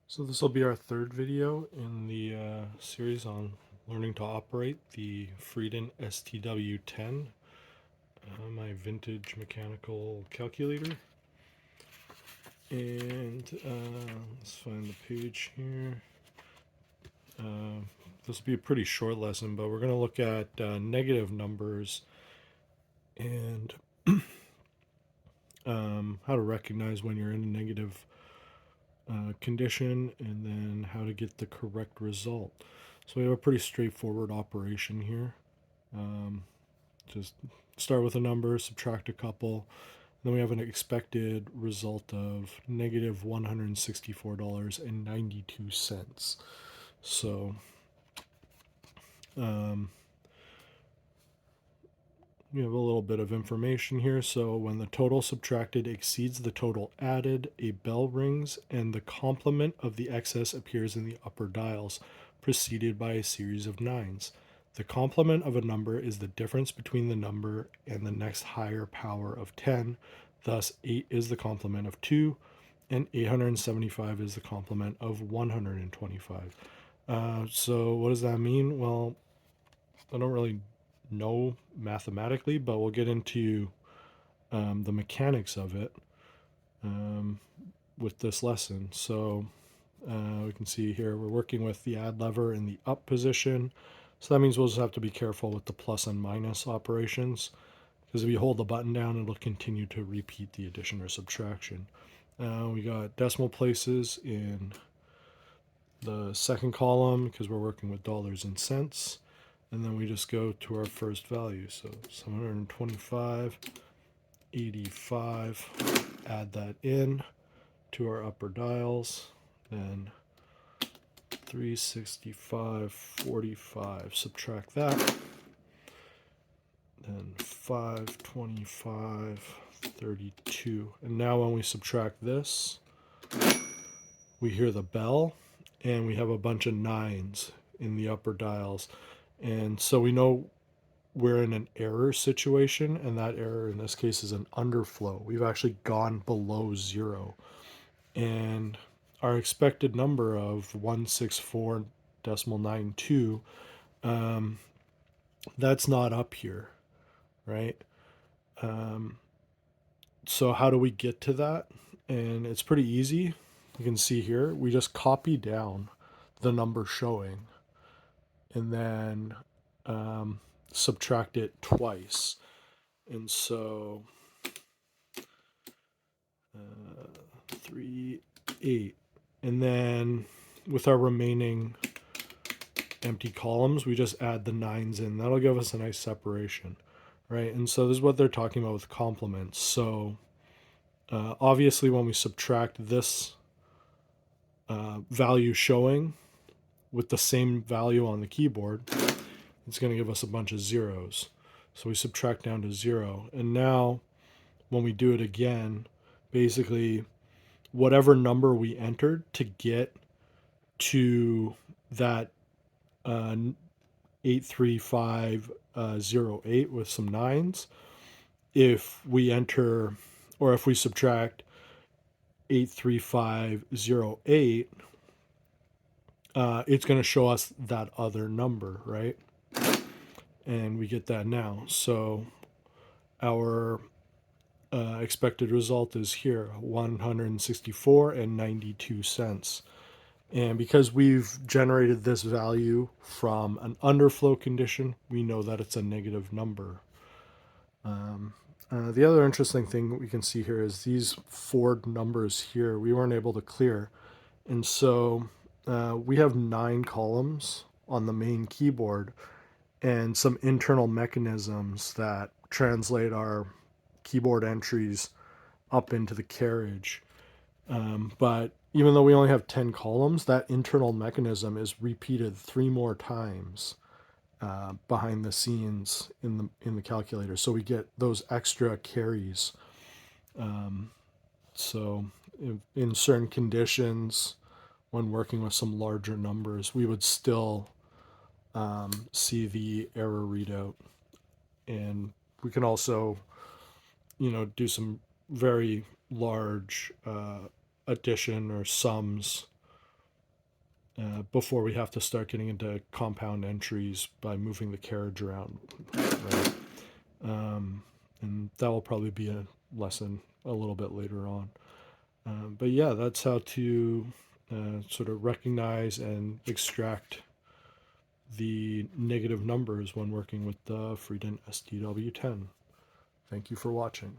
So this will be our third video in the series on learning to operate the Friden STW10, my vintage mechanical calculator. And let's find the page here. This will be a pretty short lesson, but we're going to look at negative numbers and how to recognize when you're in a negative condition, and then how to get the correct result. So we have a pretty straightforward operation here. Just start with a number, subtract a couple, then we have an expected result of negative $164.92. So we have a little bit of information here. So when the total subtracted exceeds the total added, a bell rings and the complement of the excess appears in the upper dials, preceded by a series of nines. The complement of a number is the difference between the number and the next higher power of 10. Thus, 8 is the complement of 2, and 875 is the complement of 125. So what does that mean? Well, I don't really know mathematically, but we'll get into the mechanics of it with this lesson. So we can see here we're working with the add lever in the up position. So that means we'll just have to be careful with the plus and minus operations, because if you hold the button down, it'll continue to repeat the addition or subtraction. We got decimal places in the second column because we're working with dollars and cents. And then we just go to our first value. So 725, 85, add that in to our upper dials. Then 365.45, subtract that. Then 525.32. And now when we subtract this, we hear the bell and we have a bunch of nines in the upper dials. And so we know we're in an error situation, and that error in this case is an underflow. We've actually gone below zero. And our expected number of 164.92, that's not up here, right? So how do we get to that? And it's pretty easy. You can see here, we just copy down the number showing and then subtract it twice. And so 3, 8. And then with our remaining empty columns, we just add the nines in. That'll give us a nice separation, right? And so this is what they're talking about with complements. So obviously when we subtract this value showing with the same value on the keyboard, it's going to give us a bunch of zeros. So we subtract down to 0. And now when we do it again, basically whatever number we entered to get to that 83508 with some nines, if we enter, or if we subtract 83508, it's going to show us that other number, right? And we get that now. So our expected result is here, 164.92. And because we've generated this value from an underflow condition, we know that it's a negative number. The other interesting thing we can see here is these four numbers here we weren't able to clear. And so we have 9 columns on the main keyboard and some internal mechanisms that translate our keyboard entries up into the carriage. But even though we only have 10 columns, that internal mechanism is repeated 3 more times behind the scenes in the calculator. So we get those extra carries. So in certain conditions, when working with some larger numbers, we would still see the error readout. And we can also, do some very large addition or sums before we have to start getting into compound entries by moving the carriage around, right? And that will probably be a lesson a little bit later on. But yeah, that's how to sort of recognize and extract the negative numbers when working with the Friden STW10. Thank you for watching.